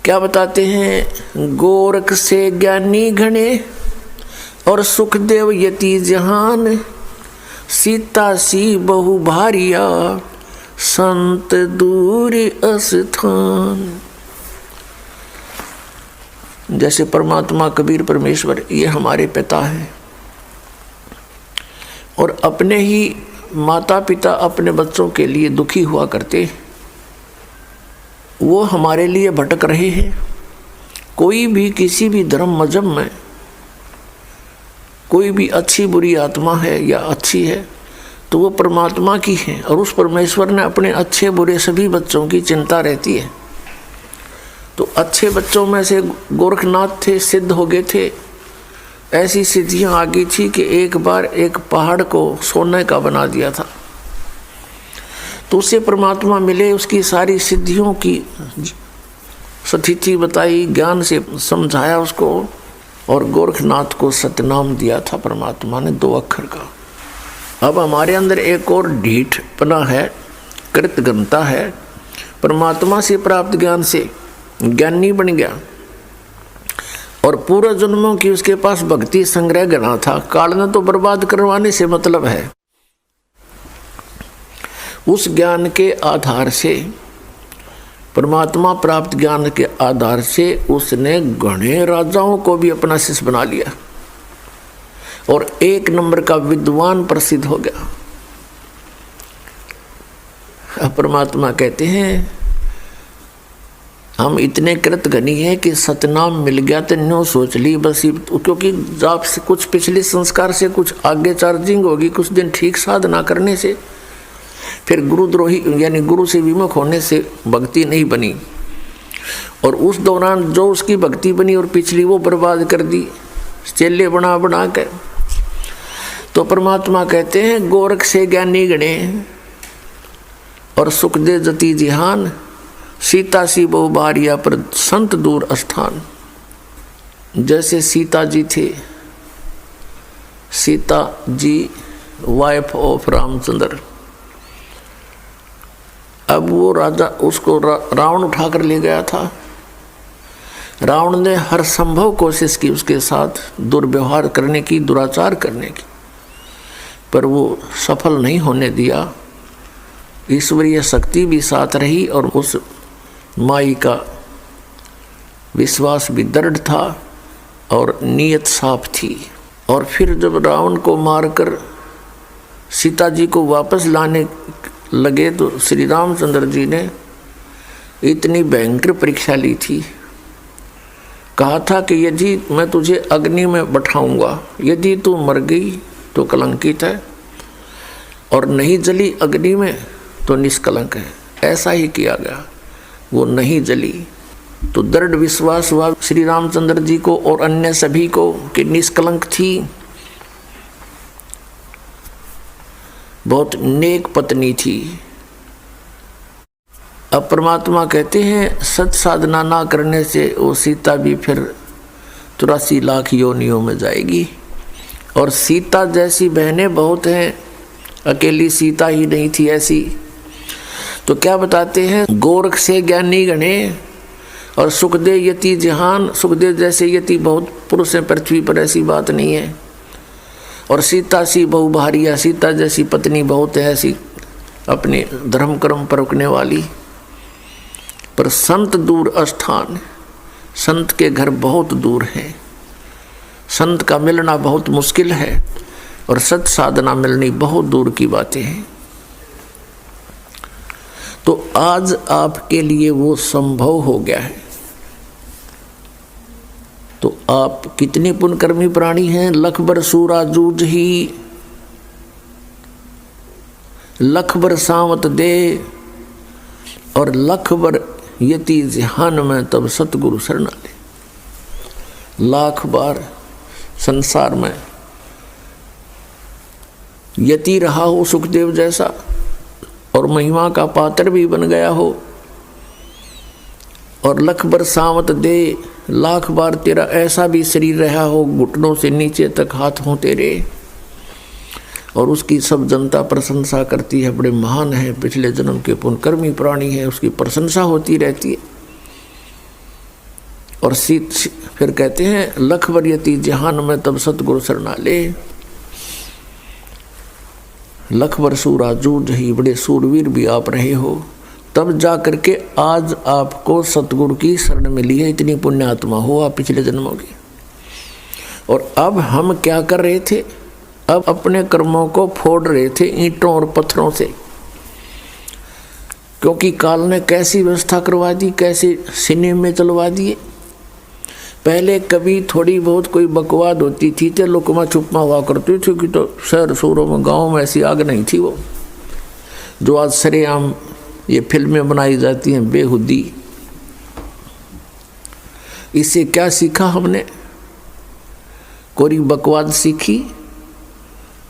क्या बताते हैं, गोरख से ज्ञानी घने और सुखदेव यति जहान, सीता सी बहु भारिया संत दूर अस्थान। जैसे परमात्मा कबीर परमेश्वर ये हमारे पिता हैं और अपने ही माता पिता अपने बच्चों के लिए दुखी हुआ करते, वो हमारे लिए भटक रहे हैं। कोई भी किसी भी धर्म मजहब में कोई भी अच्छी बुरी आत्मा है या अच्छी है तो वो परमात्मा की है और उस परमेश्वर ने अपने अच्छे बुरे सभी बच्चों की चिंता रहती है। तो अच्छे बच्चों में से गोरखनाथ थे, सिद्ध हो गए थे। ऐसी सिद्धियां आ गई थी कि एक बार एक पहाड़ को सोने का बना दिया था। तो उससे परमात्मा मिले, उसकी सारी सिद्धियों की स्थिति बताई, ज्ञान से समझाया उसको और गोरखनाथ को सतनाम दिया था परमात्मा ने 2 अक्षर का। अब हमारे अंदर एक और ढीठपना है, कृतघ्नता है। परमात्मा से प्राप्त ज्ञान से ज्ञानी बन गया और पूर्व जन्मों की उसके पास भक्ति संग्रह गणा था। काल ने तो बर्बाद करवाने से मतलब है। उस ज्ञान के आधार से, परमात्मा प्राप्त ज्ञान के आधार से उसने घने राजाओं को भी अपना शिष्य बना लिया और 1 नंबर का विद्वान प्रसिद्ध हो गया। अब परमात्मा कहते हैं हम इतने कृतघ्नी हैं कि सतनाम मिल गया तो न्यों सोच ली बस, क्योंकि आप से कुछ पिछले संस्कार से कुछ आगे चार्जिंग होगी, कुछ दिन ठीक साधना करने से, फिर गुरुद्रोही यानी गुरु से विमुख होने से भक्ति नहीं बनी और उस दौरान जो उसकी भक्ति बनी और पिछली वो बर्बाद कर दी चेले बना बना कर। तो परमात्मा कहते हैं गोरख से ज्ञानी गणे और सुखदेव जति जिहान, सीता सी बहु बारिया पर संत दूर स्थान। जैसे सीता जी थे, सीता जी वाइफ ऑफ रामचंद्र। अब वो राजा उसको रावण उठाकर ले गया था। रावण ने हर संभव कोशिश की उसके साथ दुर्व्यवहार करने की, दुराचार करने की, पर वो सफल नहीं होने दिया। ईश्वरीय शक्ति भी साथ रही और उस माई का विश्वास भी दृढ़ था और नीयत साफ थी। और फिर जब रावण को मारकर सीता जी को वापस लाने लगे तो श्री रामचंद्र जी ने इतनी भयंकर परीक्षा ली थी। कहा था कि यदि मैं तुझे अग्नि में बैठाऊंगा, यदि तू मर गई तो कलंकित है और नहीं जली अग्नि में तो निष्कलंक है। ऐसा ही किया गया, वो नहीं जली तो दृढ़ विश्वास हुआ श्री रामचंद्र जी को और अन्य सभी को कि निष्कलंक थी, बहुत नेक पत्नी थी। अब परमात्मा कहते हैं सत साधना ना करने से वो सीता भी फिर 83 लाख योनियों में जाएगी। और सीता जैसी बहनें बहुत हैं, अकेली सीता ही नहीं थी ऐसी। तो क्या बताते हैं, गोरख से ज्ञानी गणे और सुखदेव यति जहान। सुखदेव जैसे यति बहुत पुरुष हैं पृथ्वी पर, ऐसी बात नहीं है। और सीता सी बहु भारिया, सीता जैसी पत्नी बहुत है ऐसी, अपने धर्म कर्म पर रुकने वाली। पर संत दूर स्थान, संत के घर बहुत दूर हैं, संत का मिलना बहुत मुश्किल है और सत साधना मिलनी बहुत दूर की बातें हैं। तो आज आपके लिए वो संभव हो गया है। तो आप कितने पुण्यकर्मी प्राणी हैं। लख बर सूरा जूझ ही, लख बर सावत दे और लख बर यति जिहान में तब सतगुरु शरणा ले। लाख बार संसार में यति रहा हो सुखदेव जैसा और महिमा का पात्र भी बन गया हो, और लख बर सावत दे, लाख बार तेरा ऐसा भी शरीर रहा हो घुटनों से नीचे तक हाथ हों तेरे, और उसकी सब जनता प्रशंसा करती है, बड़े महान है, पिछले जन्म के पुण्यकर्मी प्राणी है, उसकी प्रशंसा होती रहती है। और फिर कहते हैं लख वरियति जहान में तब सतगुरु शरणाले। लख वर्षूरा जूझ ही बड़े सूरवीर भी आप रहे हो, तब जा करके आज आपको सतगुरु की शरण मिली है। इतनी पुण्यात्मा हो आप पिछले जन्मों की। और अब हम क्या कर रहे थे? अब अपने कर्मों को फोड़ रहे थे ईंटों और पत्थरों से, क्योंकि काल ने कैसी व्यवस्था करवा दी, कैसे सीने में चलवा दिए। पहले कभी थोड़ी बहुत कोई बकवाद होती थी तो लुकमा छुपमा हुआ करती थी कि तो शहर शूरों में गाँव में ऐसी आग नहीं थी वो जो आज सरेआम ये फिल्में बनाई जाती हैं बेहुदी। इससे क्या सीखा हमने? कोई बकवाद सीखी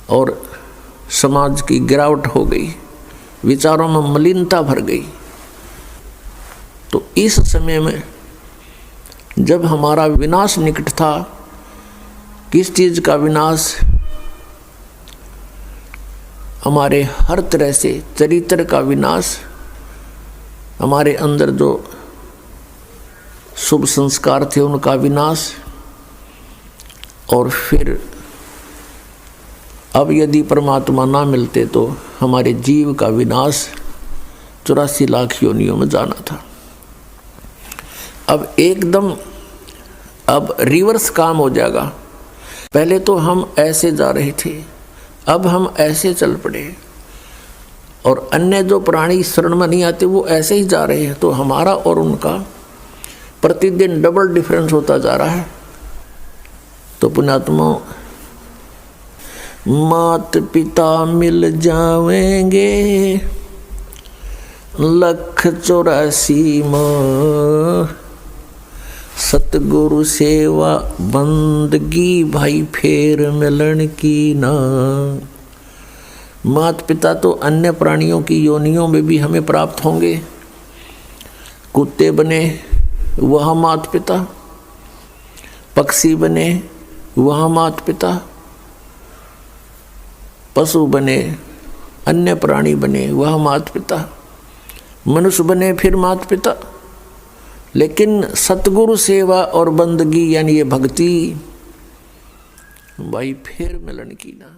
और समाज की गिरावट हो गई, विचारों में मलिनता भर गई। तो इस समय में जब हमारा विनाश निकट था, किस चीज़ का विनाश? हमारे हर तरह से चरित्र का विनाश, हमारे अंदर जो शुभ संस्कार थे उनका विनाश, और फिर अब यदि परमात्मा ना मिलते तो हमारे जीव का विनाश 84 लाख योनियों में जाना था। अब एकदम अब रिवर्स काम हो जाएगा। पहले तो हम ऐसे जा रहे थे, अब हम ऐसे चल पड़े, और अन्य जो प्राणी शरण में नहीं आते वो ऐसे ही जा रहे हैं। तो हमारा और उनका प्रतिदिन डबल डिफरेंस होता जा रहा है। तो पुण्यात्मा, मात पिता मिल जावेंगे लख 84 माँ, सतगुरु सेवा बंदगी भाई फेर मिलन की ना। मात पिता तो अन्य प्राणियों की योनियों में भी हमें प्राप्त होंगे। कुत्ते बने वह मात पिता, पक्षी बने वह मात पिता, पशु बने, अन्य प्राणी बने वह मात पिता, मनुष्य बने फिर मात पिता। लेकिन सतगुरु सेवा और बंदगी यानी ये भक्ति भाई फिर मिलन की ना।